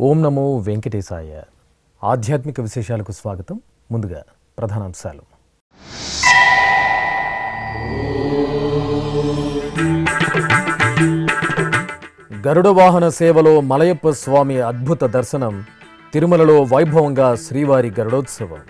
ఓం నమో వెంకటేశాయ. ఆధ్యాత్మిక విశేషాలకు స్వాగతం. ముందుగా ప్రధానాంశాలు. గరుడ వాహన సేవలో మలయప్ప స్వామి అద్భుత దర్శనం. తిరుమలలో వైభవంగా శ్రీవారి గరుడోత్సవం.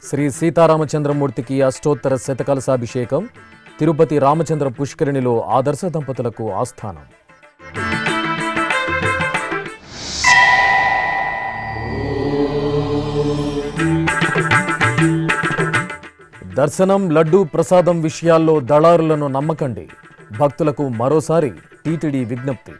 శ్రీ సీతారామచంద్రమూర్తికి అష్టోత్తర శతకలశాభిషేకం. తిరుపతి రామచంద్ర పుష్కరిణిలో ఆదర్శ దంపతులకు ఆస్థానం. దర్శనం, లడ్డూ ప్రసాదం విషయాల్లో దళారులను నమ్మకండి. భక్తులకు మరోసారి టీటీడీ విజ్ఞప్తి.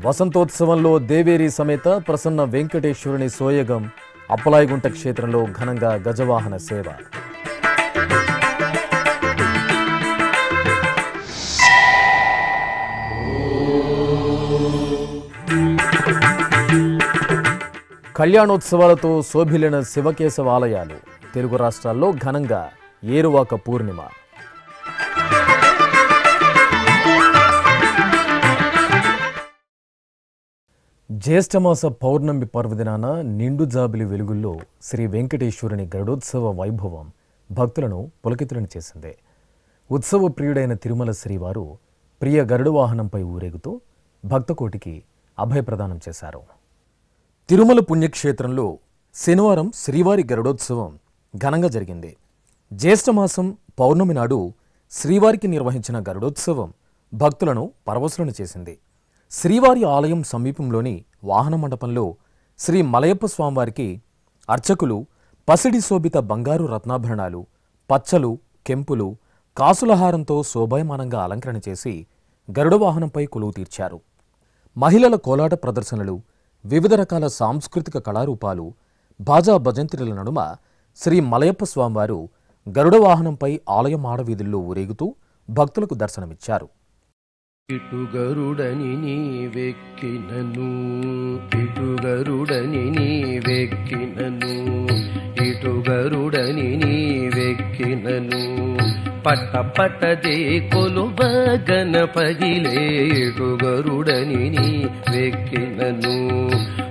వసంతోత్సవంలో దేవేరి సమేత ప్రసన్న వెంకటేశ్వరుని సోయగం. అప్పలాయగుంట క్షేత్రంలో ఘనంగా గజవాహన సేవ. కళ్యాణోత్సవాలతో శోభిలిన శివకేశవాలయాలు. తెలుగు రాష్ట్రాల్లో ఘనంగా ఏరువాక పూర్ణిమ. జ్యేష్ఠమాస పౌర్ణమి పర్వదినాన నిండు జాబిలి వెలుగుల్లో శ్రీ వెంకటేశ్వరుని గరుడోత్సవ వైభవం భక్తులను పులకితులను చేసింది. ఉత్సవ ప్రియుడైన తిరుమల శ్రీవారు ప్రియ గరుడ వాహనంపై ఊరేగుతూ భక్తకోటికి అభయప్రదానం చేశారు. తిరుమల పుణ్యక్షేత్రంలో శనివారం శ్రీవారి గరుడోత్సవం ఘనంగా జరిగింది. జ్యేష్ఠమాసం పౌర్ణమి నాడు శ్రీవారికి నిర్వహించిన గరుడోత్సవం భక్తులను పరవశులను చేసింది. శ్రీవారి ఆలయం సమీపంలోని వాహన మండపంలో శ్రీ మలయప్ప స్వామివారికి అర్చకులు పసిడి శోభిత బంగారు రత్నాభరణాలు, పచ్చలు, కెంపులు, కాసులహారంతో శోభాయమానంగా అలంకరణ చేసి గరుడ వాహనంపై కొలువు తీర్చారు. మహిళల కోలాట ప్రదర్శనలు, వివిధ రకాల సాంస్కృతిక కళారూపాలు, బాజా భజంత్రిల నడుమ శ్రీ మలయప్ప స్వామివారు గరుడ వాహనంపై ఆలయం ఆడవీధుల్లో ఊరేగుతూ భక్తులకు దర్శనమిచ్చారు. ఇటు గరుడని నీవెక్కినను, ఇటు గరుడని నీవెక్కినను, ఇటు గరుడని నీవెక్కినను, పట్ట పట్టదే కొలువ గణపదిలే. ఇటు గరుడని నీవెక్కినను,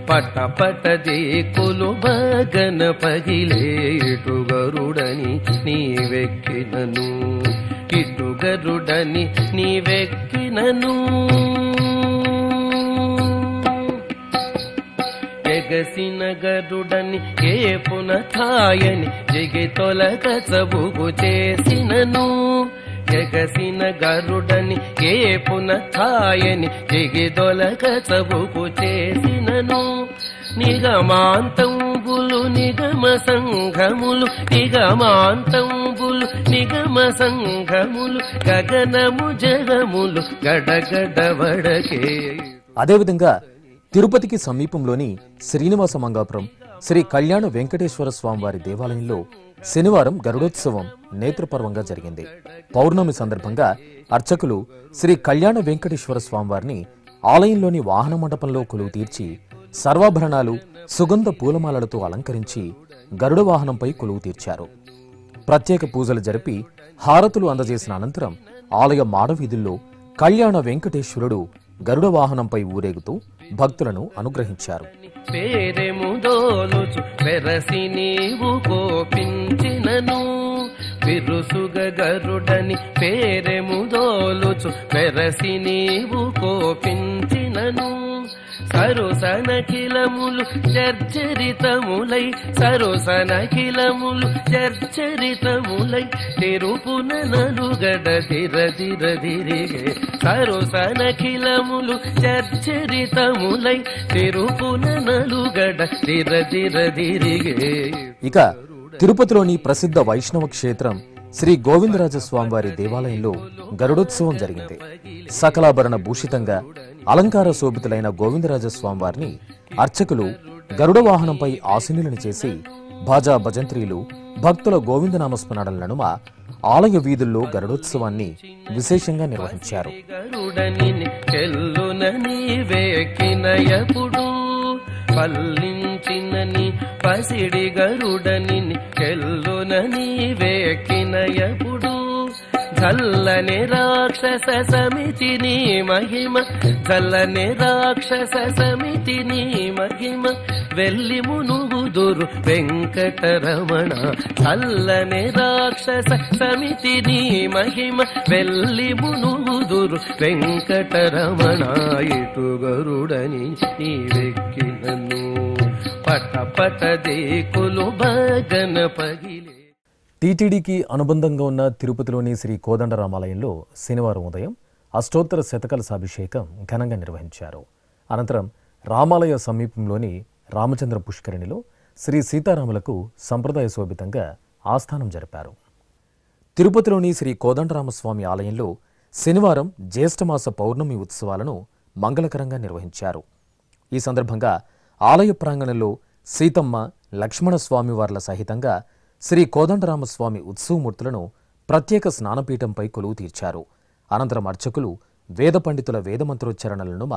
పట్ట పట్టదే కొలువ గణపదిలే. ఇటు గరుడని నీవెక్కినను, ఇటు గరుడని నీవెక్కినను, ఎగసిన గరుడని ఏ పునథాయని జగి తొలగ చబుగు చేసినను. ఎగసిన గరుడని ఏ పునథాయని జగి తొలగ చబుగు చేసినను. నిగమాంతంబులు నిగమ సంఘములు, నిగమాంతంబులు నిగమ సంఘములు, గగనము జగములు గడగడ వడకే. అదేవిధంగా తిరుపతికి సమీపంలోని శ్రీనివాస మంగాపురం శ్రీ కళ్యాణ వెంకటేశ్వర స్వామివారి దేవాలయంలో శనివారం గరుడోత్సవం నేత్రపర్వంగా జరిగింది. పౌర్ణమి సందర్భంగా అర్చకులు శ్రీ కళ్యాణ వెంకటేశ్వర స్వామివారిని ఆలయంలోని వాహన మండపంలో కొలువు తీర్చి సర్వాభరణాలు, సుగంధ పూలమాలలతో అలంకరించి గరుడ వాహనంపై కొలువు తీర్చారు. ప్రత్యేక పూజలు జరిపి హారతులు అందజేసిన అనంతరం ఆలయ మాడవీధుల్లో కళ్యాణ వెంకటేశ్వరుడు గరుడ వాహనంపై ఊరేగుతూ భక్తులను అనుగ్రహించారు. విరుసుగ గరుడని పేరెముదోలుచు వెరసి నీవు కోపించినను. సరుసనఖిలములు చర్చరితములై, సరుసనఖిలములు చర్చరితములై, తెరుపున నలుగడ దిరదిరదిరిగే. సరుసనఖిలములు చర్చరితములై, తెరుపున నలుగడ దిరదిరదిరిగే. ఇక తిరుపతిలోని ప్రసిద్ధ వైష్ణవ క్షేత్రం శ్రీ గోవిందరాజ స్వామివారి దేవాలయంలో గరుడోత్సవం జరిగింది. సకలాభరణ భూషితంగా అలంకార శోభితులైన గోవిందరాజ స్వామివారిని అర్చకులు గరుడ వాహనంపై ఆసీనులను చేసి భాజా భజంత్రీలు భక్తుల గోవిందనామస్మరణల నడుమ ఆలయ వీధుల్లో గరుడోత్సవాన్ని విశేషంగా నిర్వహించారు. పల్లించినని పసిడి గరుడని కెల్లునని వేకినయపుడు చల్లని రాక్షస సమితిని మహిమ చల్లని రాక్షస సమితిని మహిమ వెల్లి మునుగుదురు వెంకటరమణ చల్లని రాక్షస సమితిని మహిమ వెల్లి మునుగుదురు వెంకటరమణ ఇటు గరుడని నీవెక్కినను పట పట దేకులు భగన పగిలే. టీటీడీకి అనుబంధంగా ఉన్న తిరుపతిలోని శ్రీ కోదండరామాలయంలో శనివారం ఉదయం అష్టోత్తర శతకలశాభిషేకం ఘనంగా నిర్వహించారు. అనంతరం రామాలయ సమీపంలోని రామచంద్ర పుష్కరిణిలో శ్రీ సీతారాములకు సంప్రదాయ శోభితంగా ఆస్థానం జరిపారు. తిరుపతిలోని శ్రీ కోదండరామస్వామి ఆలయంలో శనివారం జ్యేష్ఠమాస పౌర్ణమి ఉత్సవాలను మంగళకరంగా నిర్వహించారు. ఈ సందర్భంగా ఆలయ ప్రాంగణంలో సీతమ్మ లక్ష్మణస్వామివార్ల సహితంగా శ్రీ కోదండరామస్వామి ఉత్సవమూర్తులను ప్రత్యేక స్నానపీఠంపై కొలువు తీర్చారు. అనంతరం అర్చకులు వేద పండితుల వేదమంత్రోచ్చరణల నడుమ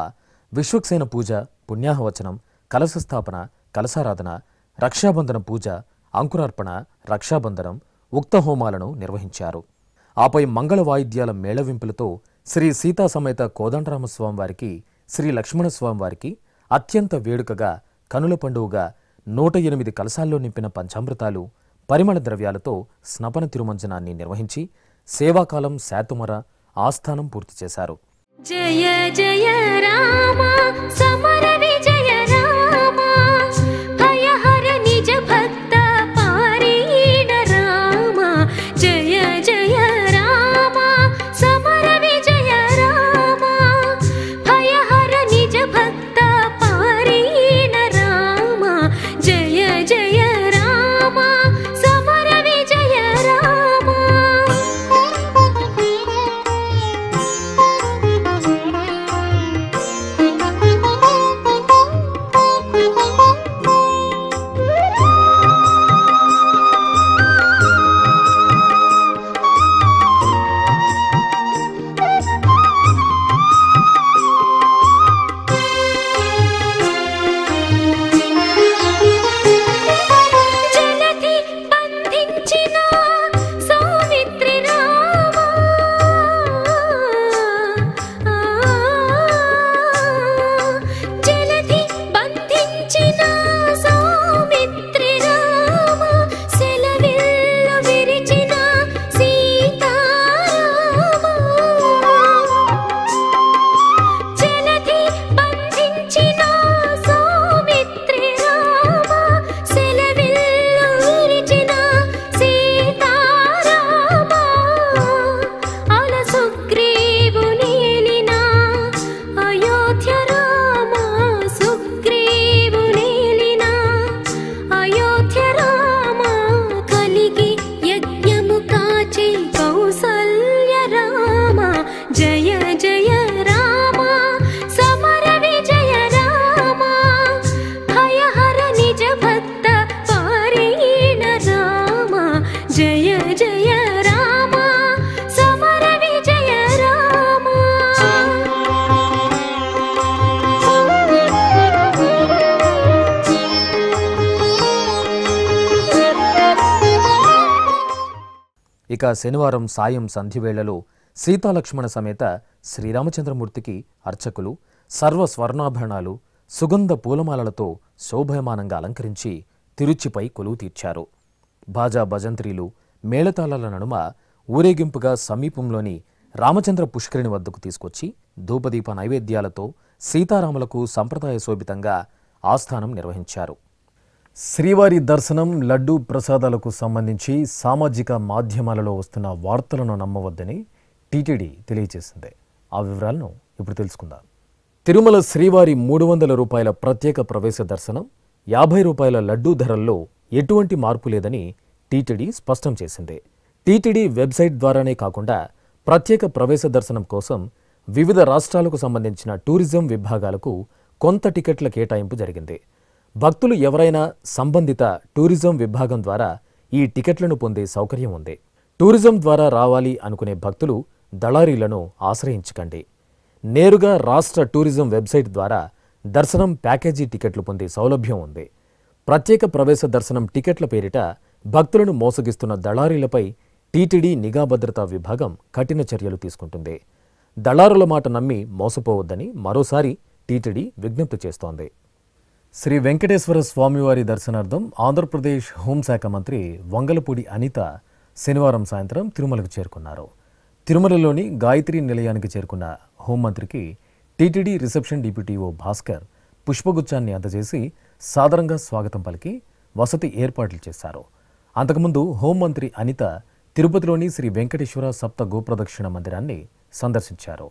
విశ్వక్సేన పూజ, పుణ్యాహవచనం, కలశస్థాపన, కలశారాధన, రక్షాబంధన పూజ, అంకురార్పణ, రక్షాబంధనం, ఉక్త హోమాలను నిర్వహించారు. ఆపై మంగళ వాయిద్యాల మేళవింపులతో శ్రీ సీతా సమేత కోదండరామస్వామి వారికి, శ్రీ లక్ష్మణస్వామి వారికి అత్యంత వేడుకగా కనుల పండుగగా 108 కలశాల్లో నింపిన పంచామృతాలు, పరిమళ ద్రవ్యాలతో స్నపన తిరుమంజనాన్ని నిర్వహించి సేవాకాలం శాతుమర ఆస్థానం పూర్తి చేశారు. జయ జయ రామ సమర విజయ రామ భయహర నిజ భక్త పారీణ రామ జయ జయ రామ సమర విజయ రామ భయహర నిజ భక్త పారీణ రామ జయ జయ రామ సమర విజయ రామ. ఇక శనివారం సాయం సంధ్యవేళలో సీతాలక్ష్మణ సమేత శ్రీరామచంద్రమూర్తికి అర్చకులు సర్వ స్వర్ణాభరణాలు, సుగంధ పూలమాలలతో శోభయమానంగా అలంకరించి తిరుచిపై కొలువు తీర్చారు. బాజా భజంత్రీలు, మేళతాళాల నడుమ ఊరేగింపుగా సమీపంలోని రామచంద్ర పుష్కరిణి వద్దకు తీసుకొచ్చి ధూపదీప నైవేద్యాలతో సీతారాములకు సంప్రదాయ శోభితంగా ఆస్థానం నిర్వహించారు. శ్రీవారి దర్శనం, లడ్డూ ప్రసాదాలకు సంబంధించి సామాజిక మాధ్యమాలలో వస్తున్న వార్తలను నమ్మవద్దని టీటీడీ తెలియజేసింది. ఆ వివరాలను ఇప్పుడు తెలుసుకుందాం. తిరుమల శ్రీవారి 300 రూపాయల ప్రత్యేక ప్రవేశ దర్శనం, 50 రూపాయల లడ్డూ ధరల్లో ఎటువంటి మార్పు లేదని టీటీడీ స్పష్టం చేసింది. టీటీడీ వెబ్సైట్ ద్వారానే కాకుండా ప్రత్యేక ప్రవేశ దర్శనం కోసం వివిధ రాష్ట్రాలకు సంబంధించిన టూరిజం విభాగాలకు కొంత టికెట్ల కేటాయింపు జరిగింది. భక్తులు ఎవరైనా సంబంధిత టూరిజం విభాగం ద్వారా ఈ టికెట్లను పొందే సౌకర్యం ఉంది. టూరిజం ద్వారా రావాలి అనుకునే భక్తులు దళారీలను ఆశ్రయించకండి. నేరుగా రాష్ట్ర టూరిజం వెబ్సైట్ ద్వారా దర్శనం ప్యాకేజీ టికెట్లు పొందే సౌలభ్యం ఉంది. ప్రత్యేక ప్రవేశ దర్శనం టికెట్ల పేరిట భక్తులను మోసగిస్తున్న దళారీలపై టీటీడీ నిఘా భద్రతా విభాగం కఠిన చర్యలు తీసుకుంటుంది. దళారుల మాట నమ్మి మోసపోవద్దని మరోసారి టీటీడీ విజ్ఞప్తి చేస్తోంది. శ్రీ వెంకటేశ్వర స్వామివారి దర్శనార్థం ఆంధ్రప్రదేశ్ హోంశాఖ మంత్రి వంగలపూడి అనిత శనివారం సాయంత్రం తిరుమలకు చేరుకున్నారు. తిరుమలలోని గాయత్రి నిలయానికి చేరుకున్న హోంమంత్రికి టీటీడీ రిసెప్షన్ డిప్యూటీఓ భాస్కర్ పుష్పగుచ్చాన్ని అందజేసి సాదరంగా స్వాగతం పలికి వసతి ఏర్పాట్లు చేశారు. అంతకుముందు హోంమంత్రి అనిత తిరుపతిలోని శ్రీ వెంకటేశ్వర సప్త గోప్రదక్షిణ మందిరాన్ని సందర్శించారు.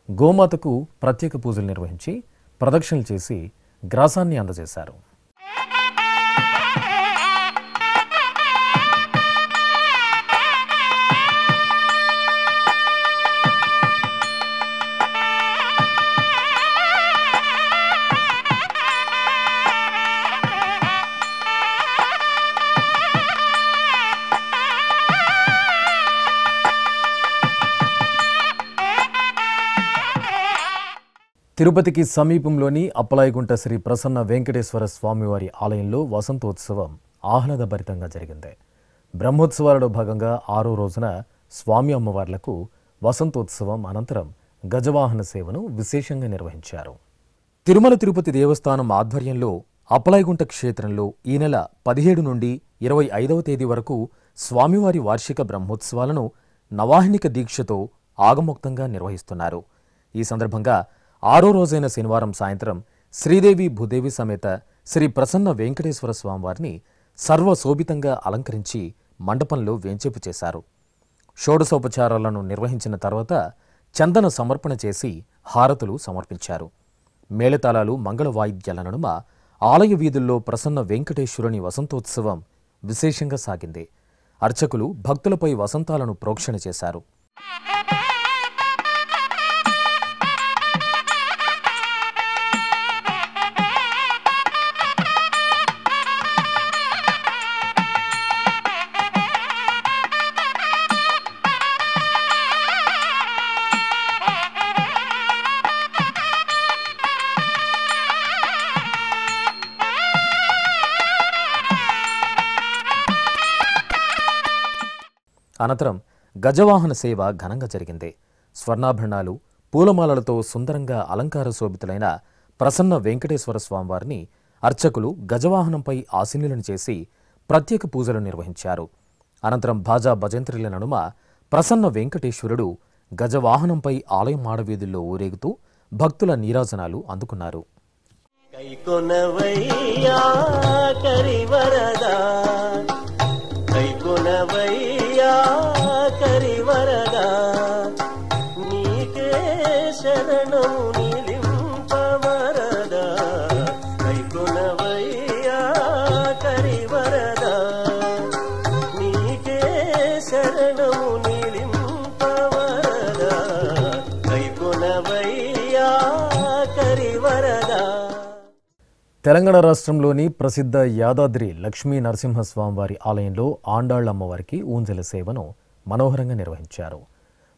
గోమాతకు ప్రత్యేక పూజలు నిర్వహించి ప్రదక్షిణలు చేసి గ్రాసాన్ని అందజేశారు. తిరుపతికి సమీపంలోని అప్పలాయగుంట శ్రీ ప్రసన్న వెంకటేశ్వర స్వామివారి ఆలయంలో వసంతోత్సవం ఆహ్లాదభరితంగా జరిగింది. బ్రహ్మోత్సవాలలో భాగంగా 6వ రోజున స్వామి అమ్మవార్లకు వసంతోత్సవం అనంతరం గజవాహన సేవను విశేషంగా నిర్వహించారు. తిరుమల తిరుపతి దేవస్థానం ఆధ్వర్యంలో అప్పలాయగుంట క్షేత్రంలో ఈ నెల 17 నుండి 25వ తేదీ వరకు స్వామివారి వార్షిక బ్రహ్మోత్సవాలను నవాహ్నిక దీక్షతో ఆగమోక్తంగా నిర్వహిస్తున్నారు. ఈ సందర్భంగా 6వ రోజైన శనివారం సాయంత్రం శ్రీదేవి భూదేవి సమేత శ్రీ ప్రసన్న వెంకటేశ్వర స్వామివారిని సర్వశోభితంగా అలంకరించి మండపంలో వేంచేపు చేశారు. షోడశోపచారాలను నిర్వహించిన తర్వాత చందన సమర్పణ చేసి హారతులు సమర్పించారు. మేళతాళాలు మంగళ వాయిద్యాల నడుమ ఆలయ వీధుల్లో ప్రసన్న వెంకటేశ్వరుని వసంతోత్సవం విశేషంగా సాగింది. అర్చకులు భక్తులపై వసంతాలను ప్రోక్షణ చేశారు. అనంతరం గజవాహన సేవ ఘనంగా జరిగింది. స్వర్ణాభరణాలు, పూలమాలలతో సుందరంగా అలంకార శోభితులైన ప్రసన్న వెంకటేశ్వర స్వామివారిని అర్చకులు గజవాహనంపై ఆసీనులను చేసి ప్రత్యేక పూజలు నిర్వహించారు. అనంతరం భాజా భజంత్రిల నడుమ ప్రసన్న వెంకటేశ్వరుడు గజవాహనంపై ఆలయం మాడవీధుల్లో ఊరేగుతూ భక్తుల నీరాజనాలు అందుకున్నారు. కరివరదా నీకే శరణము నిలింపవరదా కైకొనవయ్యా కరివరదా నీకే శరణము నిలింపవరదా కైకొనవయ్యా కరివరదా. తెలంగాణ రాష్ట్రంలోని ప్రసిద్ధ యాదాద్రి లక్ష్మీ నరసింహస్వామివారి ఆలయంలో ఆండాళ్ల అమ్మవారికి ఊంజల సేవను మనోహరంగా నిర్వహించారు.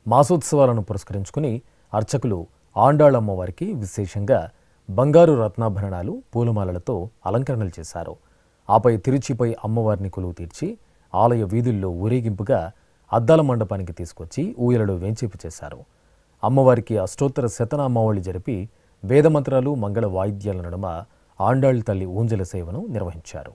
మాసోత్సవాలను పురస్కరించుకుని అర్చకులు ఆండాళ్ల అమ్మవారికి విశేషంగా బంగారు రత్నాభరణాలు, పూలమాలలతో అలంకరణలు చేశారు. ఆపై తిరుచిపై అమ్మవారిని కొలువు తీర్చి ఆలయ వీధుల్లో ఊరేగింపుగా అద్దాల మండపానికి తీసుకొచ్చి ఊయలలో వేంచేపు చేశారు. అమ్మవారికి అష్టోత్తర శతనామావళి జరిపి వేదమంత్రాలు, మంగళ వాయిద్యాల నడుమ ఆండాళ్ తల్లి ఊంజల సేవను నిర్వహించారు.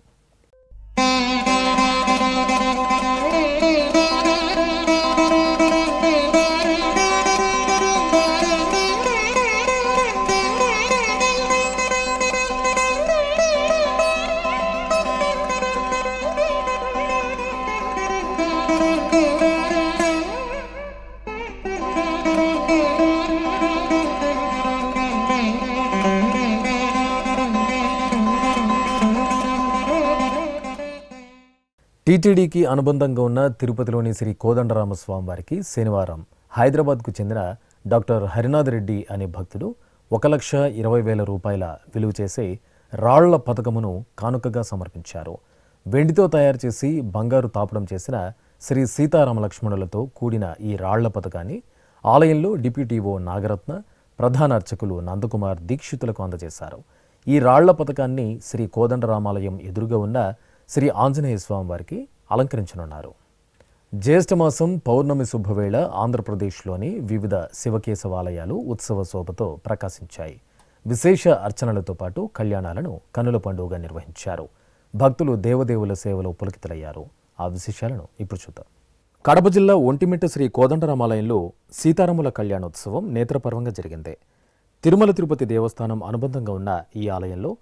టీటీడీకి అనుబంధంగా ఉన్న తిరుపతిలోని శ్రీ కోదండరామస్వామి వారికి శనివారం హైదరాబాద్కు చెందిన డాక్టర్ హరినాథ్ రెడ్డి అనే భక్తుడు 1,20,000 రూపాయల విలువ చేసే రాళ్ల పథకమును కానుకగా సమర్పించారు. వెండితో తయారు చేసి బంగారు తాపడం చేసిన శ్రీ సీతారామ లక్ష్మణులతో కూడిన ఈ రాళ్ల పథకాన్ని ఆలయంలో డిప్యూటీఓ నాగరత్న, ప్రధాన అర్చకులు నందకుమార్ దీక్షితులకు అందజేశారు. ఈ రాళ్ల పథకాన్ని శ్రీ కోదండరామాలయం ఎదురుగా ఉన్న శ్రీ ఆంజనేయ స్వామి వారికి అలంకరించనున్నారు. జ్యేష్ఠమాసం పౌర్ణమి శుభవేళ ఆంధ్రప్రదేశ్లోని వివిధ శివకేశవాలయాలు ఉత్సవ శోభతో ప్రకాశించాయి. విశేష అర్చనలతో పాటు కళ్యాణాలను కన్నుల పండుగగా నిర్వహించారు. భక్తులు దేవదేవుల సేవలో పులకితులయ్యారు. ఆ విశేషాలను ఇప్పుడు చూద్దాం. కడప జిల్లా ఒంటిమిట్ట శ్రీ కోదండరామాలయంలో సీతారాముల కళ్యాణోత్సవం నేత్రపర్వంగా జరిగింది. తిరుమల తిరుపతి దేవస్థానం అనుబంధంగా ఉన్న ఈ ఆలయంలో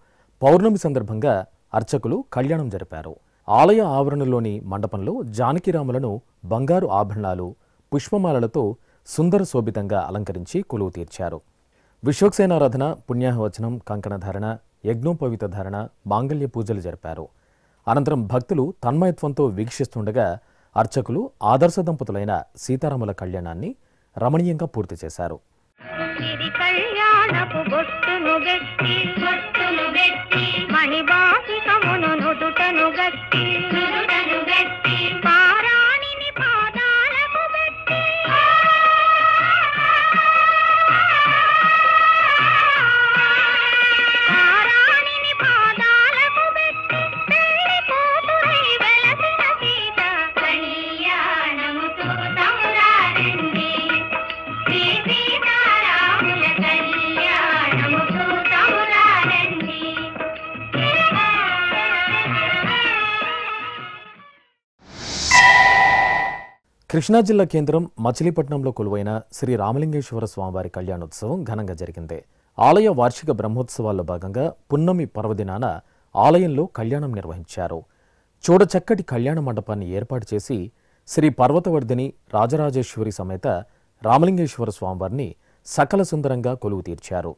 పౌర్ణమి సందర్భంగా అర్చకులు కళ్యాణం జరిపారు. ఆలయ ఆవరణలోని మండపంలో జానకిరాములను బంగారు ఆభరణాలు, పుష్పమాలలతో సుందర శోభితంగా అలంకరించి కొలువు తీర్చారు. విశ్వక్సేనారాధన, పుణ్యాహవచనం, కంకణధారణ, యజ్ఞోపవీత ధారణ, మాంగళ్య పూజలు జరిపారు. అనంతరం భక్తులు తన్మయత్వంతో వీక్షిస్తుండగా అర్చకులు ఆదర్శ దంపతులైన సీతారాముల కళ్యాణాన్ని రమణీయంగా పూర్తి చేశారు. కృష్ణా జిల్లా కేంద్రం మచిలీపట్నంలో కొలువైన శ్రీ రామలింగేశ్వర స్వామివారి కళ్యాణోత్సవం ఘనంగా జరిగింది. ఆలయ వార్షిక బ్రహ్మోత్సవాల్లో భాగంగా పున్నమి పర్వదినాన ఆలయంలో కళ్యాణం నిర్వహించారు. చూడచక్కటి కళ్యాణ మండపాన్ని ఏర్పాటు చేసి శ్రీ పర్వతవర్ధిని రాజరాజేశ్వరి సమేత రామలింగేశ్వర స్వామివారిని సకల సుందరంగా కొలువు తీర్చారు.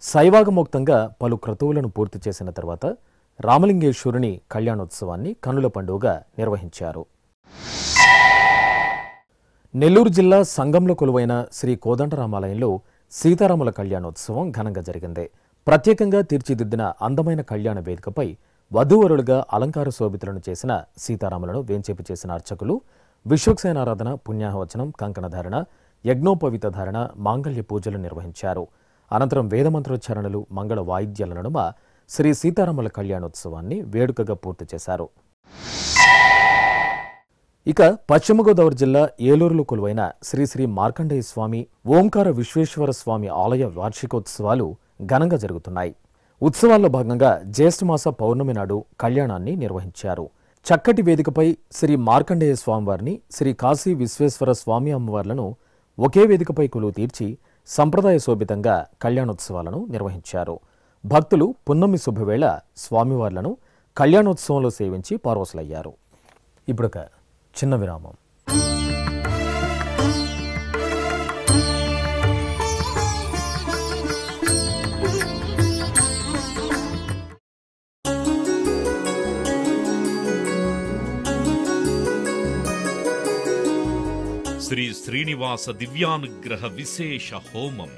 శైవాగమోక్తంగా పలు క్రతువులను పూర్తి చేసిన తర్వాత రామలింగేశ్వరుని కళ్యాణోత్సవాన్ని కన్నుల పండుగగా నిర్వహించారు. నెల్లూరు జిల్లా సంగంలో కొలువైన శ్రీ కోదండరామాలయంలో సీతారాముల కళ్యాణోత్సవం ఘనంగా జరిగింది. ప్రత్యేకంగా తీర్చిదిద్దిన అందమైన కళ్యాణ వేదికపై వధూవరులుగా అలంకార శోభితులను చేసిన సీతారాములను వేంచేపు చేసిన అర్చకులు విశ్వక్సేనారాధన, పుణ్యాహవచనం, కంకణధారణ, యజ్ఞోపవీత ధారణ, మాంగళ్య పూజలు నిర్వహించారు. అనంతరం వేదమంత్రోచ్చారణలు, మంగళ వాయిద్యాల నడుమ శ్రీ సీతారాముల కళ్యాణోత్సవాన్ని వేడుకగా పూర్తి చేశారు. ఇక పశ్చిమ గోదావరి జిల్లా ఏలూరులో కొలువైన శ్రీ శ్రీ మార్కండేయ స్వామి, ఓంకార విశ్వేశ్వర స్వామి ఆలయ వార్షికోత్సవాలు ఘనంగా జరుగుతున్నాయి. ఉత్సవాల్లో భాగంగా జ్యేష్ఠమాస పౌర్ణమి నాడు కళ్యాణాన్ని నిర్వహించారు. చక్కటి వేదికపై శ్రీ మార్కండేయ స్వామివారిని, శ్రీ కాశీ విశ్వేశ్వర స్వామి అమ్మవార్లను ఒకే వేదికపై కొలువు తీర్చి సంప్రదాయ శోభితంగా కళ్యాణోత్సవాలను నిర్వహించారు. భక్తులు పున్నమి శుభవేళ స్వామివార్లను కళ్యాణోత్సవంలో సేవించి పార్వసులయ్యారు. ఇప్పుడొక చిన్న విరామం. శ్రీ శ్రీనివాస దివ్యానుగ్రహ విశేష హోమం.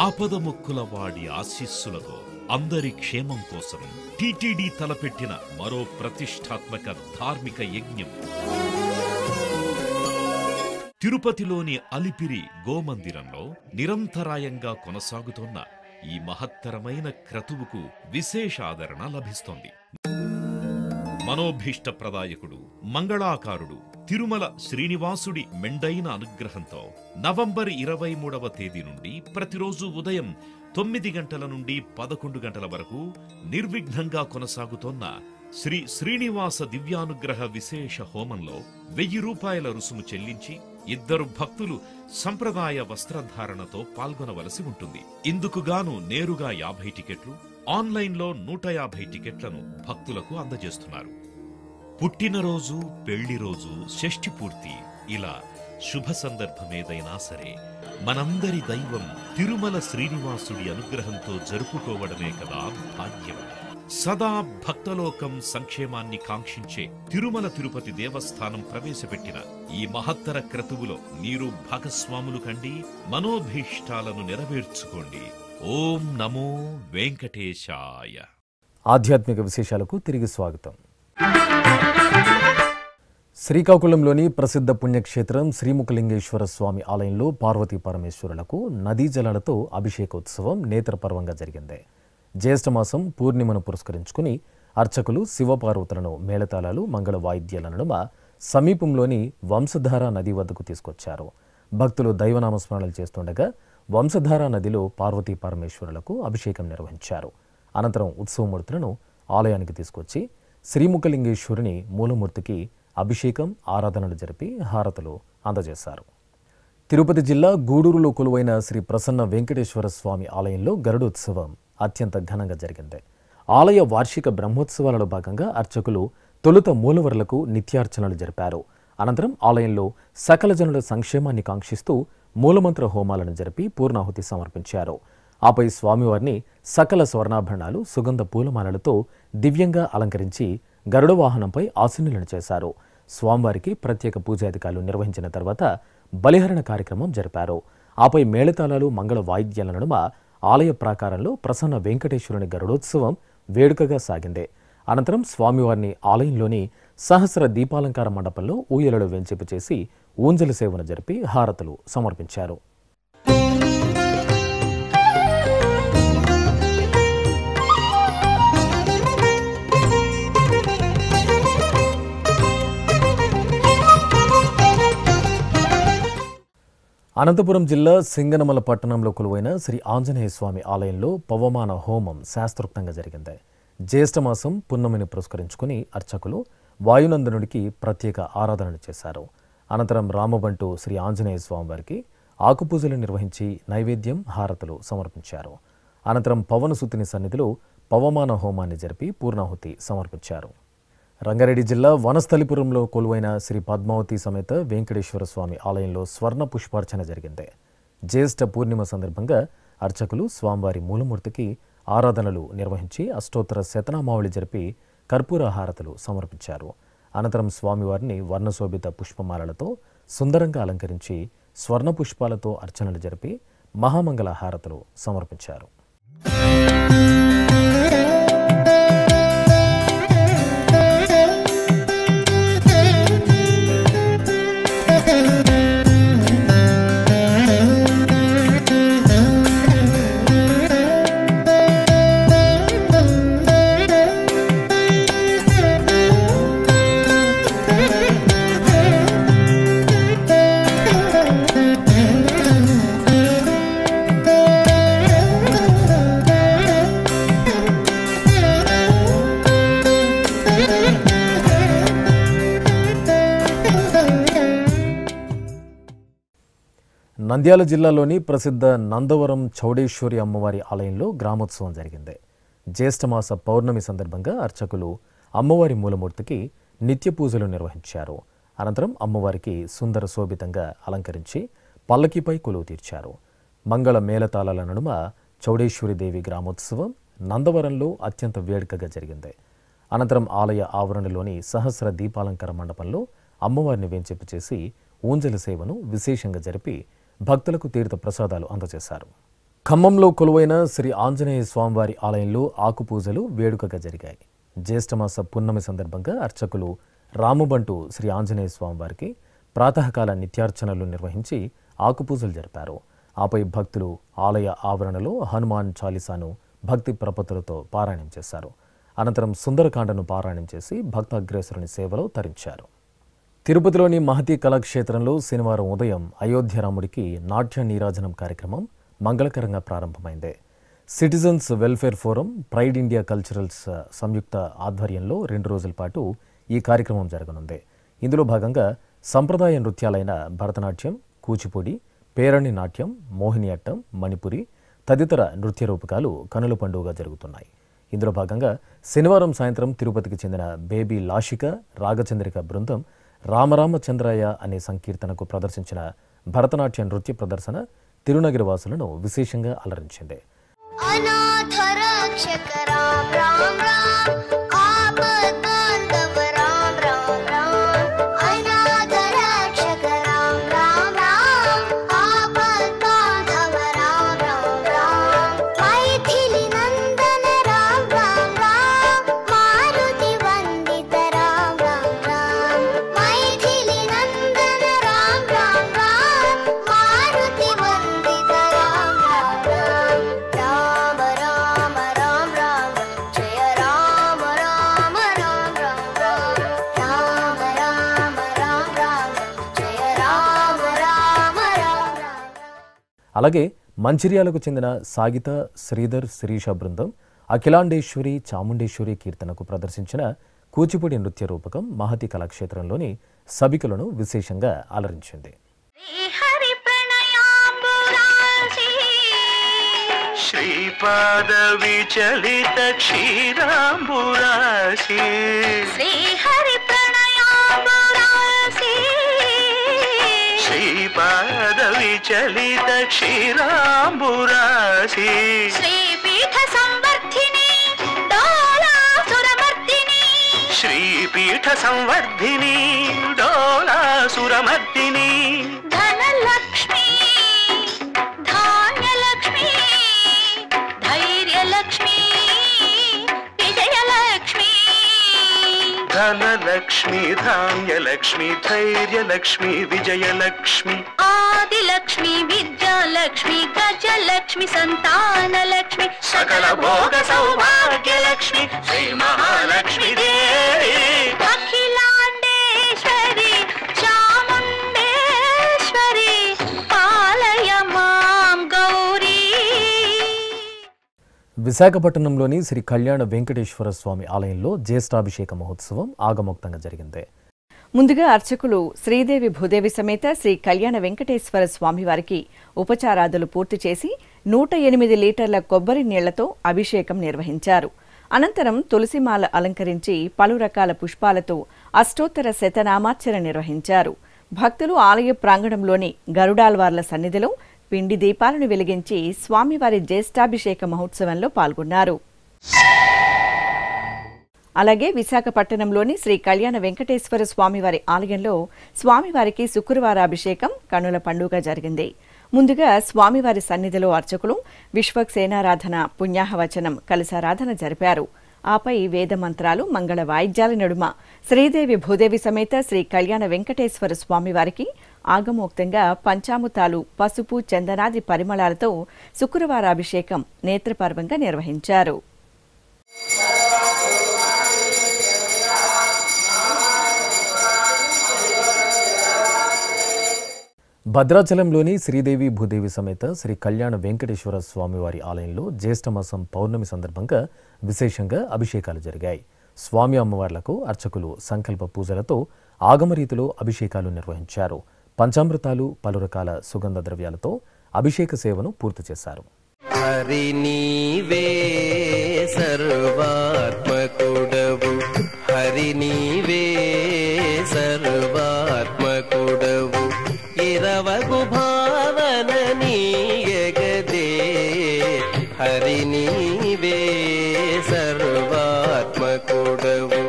ఆపదముక్కుల వాడి ఆశీస్సులతో అందరి క్షేమం కోసం టీటీడీ తలపెట్టిన మరో ప్రతిష్టాత్మక ధార్మిక యజ్ఞం. తిరుపతిలోని అలిపిరి గోమందిరంలో నిరంతరాయంగా కొనసాగుతోన్న ఈ మహత్తరమైన క్రతువుకు విశేష ఆదరణ లభిస్తోంది. మనోభీష్టప్రదాయకుడు, మంగళాకారుడు తిరుమల శ్రీనివాసుడి మెండైన అనుగ్రహంతో నవంబర్ 23వ తేదీ నుండి ప్రతిరోజు ఉదయం 9 గంటల నుండి 11 గంటల వరకు నిర్విఘ్నంగా కొనసాగుతోన్న శ్రీ శ్రీనివాస దివ్యానుగ్రహ విశేష హోమంలో 1000 రూపాయల రుసుము చెల్లించి 2 భక్తులు సంప్రదాయ వస్త్రధారణతో పాల్గొనవలసి ఉంటుంది. ఇందుకుగాను నేరుగా 50 టికెట్లు, ఆన్లైన్లో 150 టికెట్లను భక్తులకు అందజేస్తున్నారు. పుట్టినరోజు, పెళ్లిరోజు, షష్ఠి పూర్తి ఇలా శుభ సందర్భమేదైనా సరే మనందరి దైవం తిరుమల శ్రీనివాసుడి అనుగ్రహంతో జరుపుకోవడమే కదా భాగ్యం. సదా భక్తలోకం సంక్షేమాన్ని కాంక్షించే తిరుమల తిరుపతి దేవస్థానం ప్రవేశపెట్టిన ఈ మహత్తర క్రతువులో మీరు భాగస్వాములు కండి, మనోభీష్టాలను నెరవేర్చుకోండి. ఓం నమో వెంకటేశాయ. ఆధ్యాత్మిక విశేషాలకు తిరిగి స్వాగతం. శ్రీకాకుళంలోని ప్రసిద్ధ పుణ్యక్షేత్రం శ్రీముఖలింగేశ్వర స్వామి ఆలయంలో పార్వతీ పరమేశ్వరులకు నదీ జలాలతో అభిషేకోత్సవం నేత్రపర్వంగా జరిగింది. జ్యేష్ఠమాసం పూర్ణిమను పురస్కరించుకుని అర్చకులు శివపార్వతులను మేళతాళాలు, మంగళ వాయిద్యాల నడుమ సమీపంలోని వంశధార నది వద్దకు తీసుకొచ్చారు. భక్తులు దైవనామస్మరణలు చేస్తుండగా వంశధార నదిలో పార్వతీ పరమేశ్వరులకు అభిషేకం నిర్వహించారు. అనంతరం ఉత్సవమూర్తులను ఆలయానికి తీసుకొచ్చి శ్రీముఖలింగేశ్వరుని మూలమూర్తికి అభిషేకం, ఆరాధనలు జరిపి హారతులు అందజేశారు. తిరుపతి జిల్లా గూడూరులో కొలువైన శ్రీ ప్రసన్న వెంకటేశ్వర స్వామి ఆలయంలో గరుడోత్సవం అత్యంత ఘనంగా జరిగింది. ఆలయ వార్షిక బ్రహ్మోత్సవాలలో భాగంగా అర్చకులు తొలుత మూలవరులకు నిత్యార్చనలు జరిపారు. అనంతరం ఆలయంలో సకల జనుల సంక్షేమాన్ని కాంక్షిస్తూ మూలమంత్ర హోమాలను జరిపి పూర్ణాహుతి సమర్పించారు. ఆపై స్వామివారిని సకల స్వర్ణాభరణాలు, సుగంధ పూలమాలలతో దివ్యంగా అలంకరించి గరుడ వాహనంపై ఆసీనులను చేశారు. స్వామివారికి ప్రత్యేక పూజాధికారులు నిర్వహించిన తర్వాత బలిహరణ కార్యక్రమం జరిపారు. ఆపై మేళతాళాలు, మంగళ వాయిద్యాల నడుమ ఆలయ ప్రాకారంలో ప్రసన్న వెంకటేశ్వరుని గరుడోత్సవం వేడుకగా సాగింది. అనంతరం స్వామివారిని ఆలయంలోని సహస్ర దీపాలంకార మండపంలో ఊయలలో వెంచేపు చేసి ఊంజలి సేవను జరిపి హారతులు సమర్పించారు. అనంతపురం జిల్లా సింగనమల పట్టణంలో కొలువైన శ్రీ ఆంజనేయ స్వామి ఆలయంలో పవమాన హోమం శాస్త్రోక్తంగా జరిగింది. జ్యేష్ఠమాసం పున్నమిని పురస్కరించుకుని అర్చకులు వాయునందనుడికి ప్రత్యేక ఆరాధనలు చేశారు. అనంతరం రామబంటు శ్రీ ఆంజనేయ స్వామివారికి ఆకుపూజలు నిర్వహించి నైవేద్యం, హారతులు సమర్పించారు. అనంతరం పవనసుతుని సన్నిధిలో పవమాన హోమాన్ని జరిపి పూర్ణాహుతి సమర్పించారు. రంగారెడ్డి జిల్లా వనస్థలిపురంలో కొలువైన శ్రీ పద్మావతి సమేత వెంకటేశ్వర స్వామి ఆలయంలో స్వర్ణ పుష్పార్చన జరిగింది. జ్యేష్ఠ పూర్ణిమ సందర్భంగా అర్చకులు స్వామివారి మూలమూర్తికి ఆరాధనలు నిర్వహించి అష్టోత్తర శతనామావళి జరిపి కర్పూర హారతులు సమర్పించారు. అనంతరం స్వామివారిని వర్ణశోభిత పుష్పమాలలతో సుందరంగా అలంకరించి స్వర్ణ పుష్పాలతో అర్చనలు జరిపి మహామంగళ హారతులు సమర్పించారు. నంద్యాల జిల్లాలోని ప్రసిద్ధ నందవరం చౌడేశ్వరి అమ్మవారి ఆలయంలో గ్రామోత్సవం జరిగింది. జ్యేష్ఠమాస పౌర్ణమి సందర్భంగా అర్చకులు అమ్మవారి మూలమూర్తికి నిత్య పూజలు నిర్వహించారు. అనంతరం అమ్మవారికి సుందర శోభితంగా అలంకరించి పల్లకిపై కొలువు తీర్చారు. మంగళ మేళతాళాల నడుమ చౌడేశ్వరిదేవి గ్రామోత్సవం నందవరంలో అత్యంత వేడుకగా జరిగింది. అనంతరం ఆలయ ఆవరణలోని సహస్ర దీపాలంకార మండపంలో అమ్మవారిని వేంచేపు చేసి ఊంజలి సేవను విశేషంగా జరిపి భక్తులకు తీర్థ ప్రసాదాలు అందజేశారు. ఖమ్మంలో కొలువైన శ్రీ ఆంజనేయ స్వామివారి ఆలయంలో ఆకుపూజలు వేడుకగా జరిగాయి. జ్యేష్ఠమాస పున్నమి సందర్భంగా అర్చకులు రామబంటు శ్రీ ఆంజనేయ స్వామివారికి ప్రాతకాల నిత్యార్చనలు నిర్వహించి ఆకుపూజలు జరిపారు. ఆపై భక్తులు ఆలయ ఆవరణలో హనుమాన్ చాలీసాను భక్తి ప్రపత్తులతో పారాయణం చేశారు. అనంతరం సుందరకాండను పారాయణం చేసి భక్తాగ్రేసరుని సేవలో తరించారు. తిరుపతిలోని మహతి కళాక్షేత్రంలో శనివారం ఉదయం అయోధ్యరాముడికి నాట్య నీరాజనం కార్యక్రమం మంగళకరంగా ప్రారంభమైంది. Citizens welfare forum, pride India culturals సంయుక్త ఆధ్వర్యంలో 2 రోజుల పాటు ఈ కార్యక్రమం జరగనుంది. ఇందులో భాగంగా సంప్రదాయ నృత్యాలైన భరతనాట్యం, కూచిపూడి, పేరణి నాట్యం, మోహినియట్టం, మణిపురి తదితర నృత్య రూపకాలు కనుల పండుగగా జరుగుతున్నాయి. ఇందులో భాగంగా శనివారం సాయంత్రం తిరుపతికి చెందిన బేబీ లాషిక, రాగచంద్రిక బృందం రామరామచంద్రయ్య అనే సంకీర్తనకు ప్రదర్శించిన భరతనాట్య నృత్య ప్రదర్శన తిరునగిరి వాసులను విశేషంగా అలరించింది. अनाथ रक्षक राम राम राम आपद बांधव राम राम राम अनाथ रक्षक राम राम राम आपद बांधव राम राम राम मैथिली नंदन राम राम राम मारुति वंदित राम राम राम मैथिली नंदन राम राम राम मारुति वंदित राम राम राम राम राम राम राम जय राम राम राम राम राम राम राम राम राम जय राम राम राम राम. అలాగే మంచిర్యాలకు చెందిన సాగిత, శ్రీధర్, శిరీష బృందం అఖిలాండేశ్వరి చాముండేశ్వరి కీర్తనకు ప్రదర్శించిన కూచిపూడి నృత్య రూపకం మహతి కళాక్షేత్రంలోని సభికులను విశేషంగా అలరించింది. हरि प्रणयाम्बुरासी శ్రీపాద విచలిత క్షీరాంబురాశి श्री हरि प्रणयाम्बुरासी శ్రీపాద విచలిత క్షీరాంబురాశి श्रीपीठ संवर्धिनी डोलासुरमर्दिनी శ్రీపీఠ సంవర్ధిని డోలాసురమర్దిని धनलक्ष्मी धान्यलक्ष्मी धैर्यलक्ष्मी विजयलक्ष्मी ధనలక్ష్మి ధాన్యలక్ష్మి ధైర్యలక్ష్మి విజయలక్ష్మి आदिलक्ष्मी विद्यालक्ष्मी गजलक्ष्मी संतानलक्ष्मी సకల భోగ సౌభాగ్యలక్ష్మి శ్రీ మహాలక్ష్మి దేవి अखिलांडेश्वरी चामुंडेश्वरी पालय मां गौरी. విశాఖపట్నంలోని శ్రీ కళ్యాణ వెంకటేశ్వర స్వామి ఆలయంలో జ్యేష్ఠాభిషేక మహోత్సవం ఆగమోక్తంగా జరిగింది. ముందుగా అర్చకులు శ్రీదేవి భూదేవి సమేత శ్రీ కళ్యాణ వెంకటేశ్వర స్వామివారికి ఉపచారాదులు పూర్తి చేసి 108 లీటర్ల కొబ్బరి నీళ్లతో అభిషేకం నిర్వహించారు. అనంతరం తులసిమాల అలంకరించి పలు రకాల పుష్పాలతో అష్టోత్తర శతనామార్చన నిర్వహించారు. భక్తులు ఆలయ ప్రాంగణంలోని గరుడాల్వార్ల సన్నిధిలో పిండి దీపాలను వెలిగించి స్వామివారి జ్యేష్ఠాభిషేక మహోత్సవంలో పాల్గొన్నారు. అలాగే విశాఖపట్నంలోని శ్రీ కళ్యాణ వెంకటేశ్వర స్వామివారి ఆలయంలో స్వామివారికి శుక్రవారాభిషేకం కన్నుల పండుగ జరిగింది. ముందుగా స్వామివారి సన్నిధిలో అర్చకులు విశ్వక్సేనారాధన, పుణ్యాహవచనం, కలశారాధన జరిపారు. ఆపై వేదమంత్రాలు, మంగళ వాయిద్యాల నడుమ శ్రీదేవి భూదేవి సమేత శ్రీ కళ్యాణ వెంకటేశ్వర స్వామివారికి ఆగమోక్తంగా పంచామృతాలు, పసుపు, చందనాది పరిమళాలతో శుక్రవారాభిషేకం నేత్రపర్వంగా నిర్వహించారు. భద్రాచలంలోని శ్రీదేవి భూదేవి సమేత శ్రీ కళ్యాణ వెంకటేశ్వర స్వామివారి ఆలయంలో జ్యేష్ఠమాసం పౌర్ణమి సందర్భంగా విశేషంగా అభిషేకాలు జరిగాయి. స్వామి అమ్మవార్లకు అర్చకులు సంకల్ప పూజలతో ఆగమరీతిలో అభిషేకాలు నిర్వహించారు. పంచామృతాలు, పలు రకాల సుగంధ ద్రవ్యాలతో అభిషేక సేవను పూర్తి చేశారు. హరి నీవే సర్వాత్మకుడవు, హరి నీవే సర్వాత్మకుడవు, ఇరవగు భావన నీయగదే, హరి నీవే సర్వాత్మకుడవు,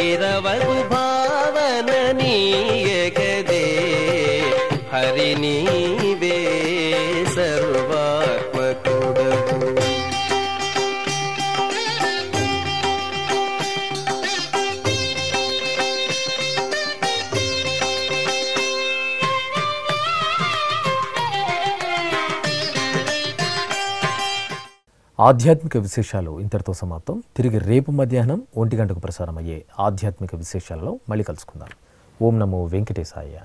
ఇరవగు భావన నీయగదే, హరి నీవే సర్వాత్మకుడవు. ఆధ్యాత్మిక విశేషాలు ఇంతటితో సమాప్తం. తిరిగి రేపు మధ్యాహ్నం 1 గంటకు ప్రసారమయ్యే ఆధ్యాత్మిక విశేషాలలో మళ్ళీ కలుసుకుందాం. ఓం నమో వెంకటేశాయ.